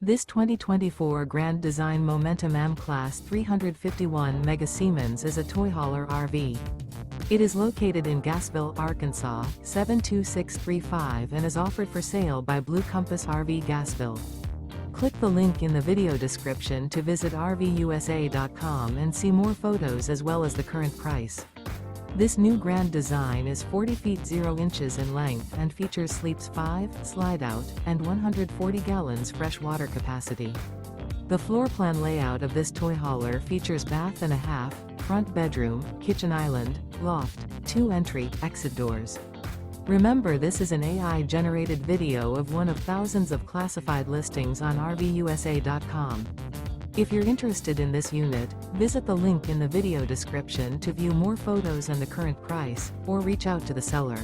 This 2024 Grand Design Momentum AM Class 351 Mega Siemens is a toy hauler RV. It is located in Gassville, Arkansas, 72635 and is offered for sale by Blue Compass RV Gassville. Click the link in the video description to visit RVUSA.com and see more photos as well as the current price. This new grand design is 40 feet 0 inches in length and features sleeps 5, slide-out, and 140 gallons fresh water capacity. The floor plan layout of this toy hauler features bath and a half, front bedroom, kitchen island, loft, 2 entry/exit doors. Remember, this is an AI-generated video of one of thousands of classified listings on RVUSA.com. If you're interested in this unit, visit the link in the video description to view more photos and the current price, or reach out to the seller.